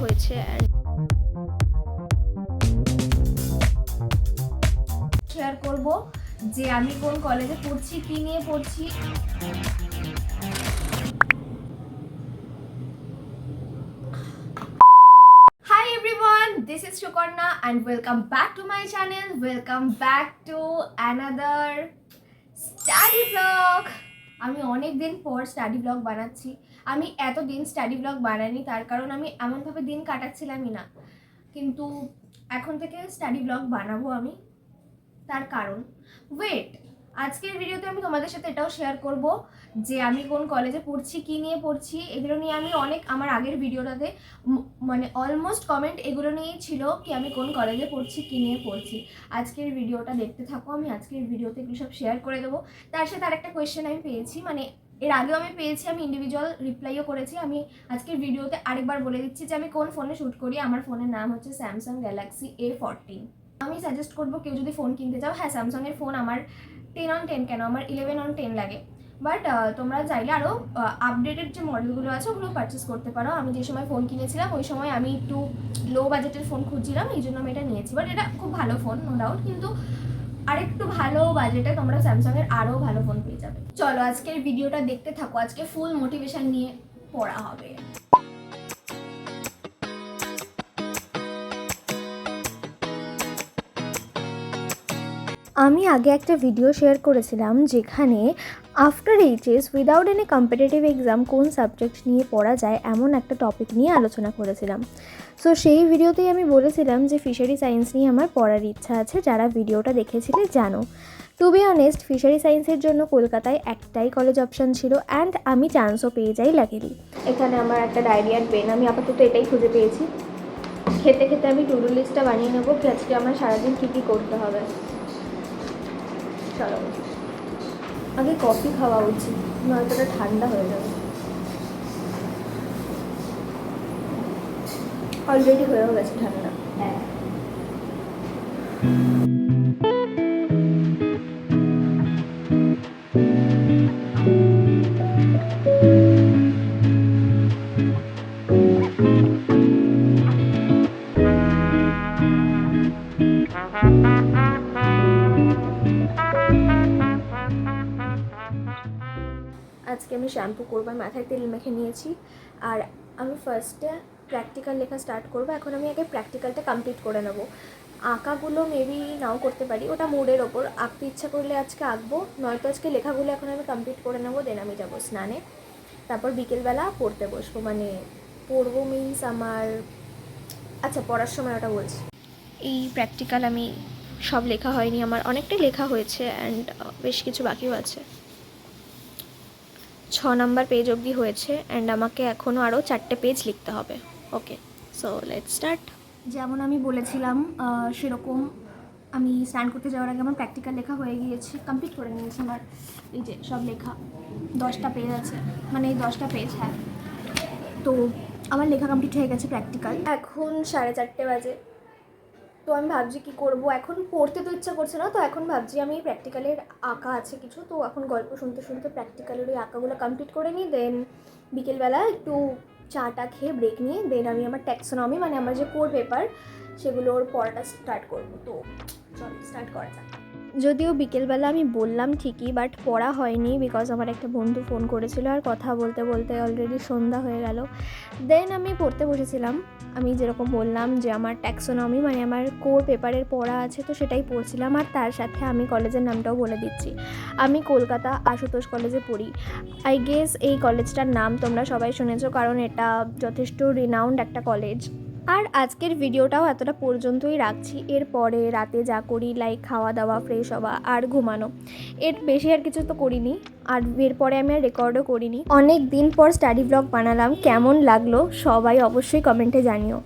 হয়েছে। শেয়ার করব যে আমি কোন কলেজে পড়ছি, কি নিয়ে পড়ছি। Hi everyone, this is Shukarna and welcome back to my channel. Welcome back to another study vlog. আমি অনেক দিন পর স্টাডি ব্লগ বানাচ্ছি। আমি এতদিন স্টাডি ব্লগ বানাইনি, তার কারণ আমি এমনভাবে দিন কাটাচ্ছিলামই না, কিন্তু এখন থেকে স্টাডি ব্লগ বানাবো আমি। তার কারণ ওয়েট, আজকের ভিডিওতে আমি তোমাদের সাথে এটাও শেয়ার করব যে আমি কোন কলেজে পড়ছি, কি নিয়ে পড়ছি। এগুলো নিয়ে আমি অনেক আমার আগের ভিডিওটাতে মানে অলমোস্ট কমেন্ট এগুলো নিয়েই ছিল কি আমি কোন কলেজে পড়ছি, কি নিয়ে পড়ছি। আজকের ভিডিওটা দেখতে থাকো, আমি আজকের ভিডিওতে এগুলো সব শেয়ার করে দেবো। তার সাথে আরেকটা কোয়েশ্চেন আমি পেয়েছি, মানে এর আগেও আমি পেয়েছি, আমি ইন্ডিভিজুয়াল রিপ্লাইও করেছি। আমি আজকের ভিডিওতে আরেকবার বলে দিচ্ছি যে আমি কোন ফোনে শ্যুট করি। আমার ফোনের নাম হচ্ছে স্যামসাং গ্যালাক্সি A14। আমি সাজেস্ট করবো কেউ যদি ফোন কিনতে চাও, হ্যাঁ স্যামসাংয়ের ফোন আমার 10/10 কেন, আমার 11/10 লাগে। বাট তোমরা চাইলে আরও আপডেটেড যে মডেলগুলো আছে ওগুলো পারচেস করতে পারো। আমি যে সময় ফোন কিনেছিলাম ওই সময় আমি একটু লো বাজেটের ফোন খুঁজছিলাম, এই জন্য আমি এটা নিয়েছি। বাট এটা খুব ভালো ফোন, নো ডাউট, কিন্তু আরেকটু ভালো বাজেটে তোমরা স্যামসাংয়ের আরও ভালো ফোন পেয়ে যাবে। চলো আজকের ভিডিওটা দেখতে থাকো, আজকে ফুল মোটিভেশন নিয়ে পড়া হবে। আমি আগে একটা ভিডিও শেয়ার করেছিলাম যেখানে after HS without any competitive exam কোন সাবজেক্ট নিয়ে পড়া যায় এমন একটা টপিক নিয়ে আলোচনা করেছিলাম। সো সেই ভিডিওতেই আমি বলেছিলাম যে ফিশারি সায়েন্স নিয়ে আমার পড়ার ইচ্ছা আছে। যারা ভিডিওটা দেখেছিলে জানো। টু বি অনেস্ট, ফিশারি সায়েন্সের জন্য কলকাতায় একটাই কলেজ অপশান ছিল অ্যান্ড আমি চান্সও পেয়ে যাই লাকিলি। এখানে আমার একটা ডায়েরি আর পেন, আমি আপাতত এটাই খুঁজে পেয়েছি। খেতে খেতে আমি টু ডু লিস্টটা বানিয়ে নেবো কি আজকে আমার সারাদিন কী কী করতে হবে। চলো আগে কফি খাওয়া উচিত, নয়তো এটা ঠান্ডা হয়ে যাবে। অলরেডি হয়েও গেছে ঠান্ডা। আজকে আমি শ্যাম্পু করবো, মাথায় তেল মেখে নিয়েছি। আর আমি ফার্স্টে প্র্যাকটিক্যাল লেখা স্টার্ট করবো। এখন আমি আগে প্র্যাকটিক্যালটা কমপ্লিট করে নেবো। আঁকাগুলো মেবি নাও করতে পারি, ওটা মুডের ওপর। আঁকতে ইচ্ছা করলে আজকে আঁকবো, নয়তো আজকে লেখাগুলো এখন আমি কমপ্লিট করে নেবো। দেন আমি যাবো স্নানে, তারপর বিকেলবেলা পড়তে বসবো। মানে পড়বো মিনস আমার আচ্ছা পড়ার সময় ওটা বলছি। এই প্র্যাকটিক্যাল আমি সব লেখা হয়নি, আমার অনেকটাই লেখা হয়েছে অ্যান্ড বেশ কিছু বাকিও আছে। 6 নাম্বার পেজ অবধি হয়েছে অ্যান্ড আমাকে এখনও আরও 4টে পেজ লিখতে হবে। ওকে, সো লেটস স্টার্ট। যেমন আমি বলেছিলাম সেরকম আমি স্নান করতে যাওয়ার আগে আমার প্র্যাকটিক্যাল লেখা হয়ে গিয়েছে, কমপ্লিট করে নিয়েছি। আমার এই যে সব লেখা 10টা পেজ আছে, মানে এই 10টা পেজ, হ্যাঁ। তো আমার লেখা কমপ্লিট হয়ে গেছে প্র্যাকটিক্যাল। এখন 4:30 বাজে। তো আমি ভাবছি কী করবো, এখন পড়তে তো ইচ্ছা করছে না। তো এখন ভাবছি আমি প্র্যাকটিক্যালের আঁকা আছে কিছু, তো এখন গল্প শুনতে শুনতে প্র্যাকটিক্যালের ওই আঁকাগুলো কমপ্লিট করে নিই। দেন বিকেলবেলা একটু চাটা খেয়ে ব্রেক নিয়ে দেন আমি আমার ট্যাক্সোনমি, মানে আমার যে কোর পেপার সেগুলোর পড়াটা স্টার্ট করবো। তো চল স্টার্ট করা যাক। যদিও বিকেলবেলা আমি বললাম ঠিকই, বাট পড়া হয়নি বিকজ আমার একটা বন্ধু ফোন করেছিল আর কথা বলতে বলতে অলরেডি সন্ধ্যা হয়ে গেল। দেন আমি পড়তে বসেছিলাম। আমি যেরকম বললাম যে আমার ট্যাক্সোনমি মানে আমার কোর পেপারের পড়া আছে, তো সেটাই পড়ছিলাম। আর তার সাথে আমি কলেজের নামটাও বলে দিচ্ছি, আমি কলকাতা আশুতোষ কলেজে পড়ি। আই গেস এই কলেজটার নাম তোমরা সবাই শুনেছো, কারণ এটা যথেষ্ট রিনাউন্ড একটা কলেজ। আর আজকের ভিডিওটাও এতটা পর্যন্তই রাখছি। এরপরে রাতে যা করি লাইক খাওয়া দাওয়া, ফ্রেশ হওয়া আর ঘুমানো, এর বেশি আর কিছু তো করিনি। আর এরপরে আমি আর রেকর্ডও করিনি। অনেক দিন পর স্টাডি ব্লগ বানালাম, কেমন লাগলো সবাই অবশ্যই কমেন্টে জানিও।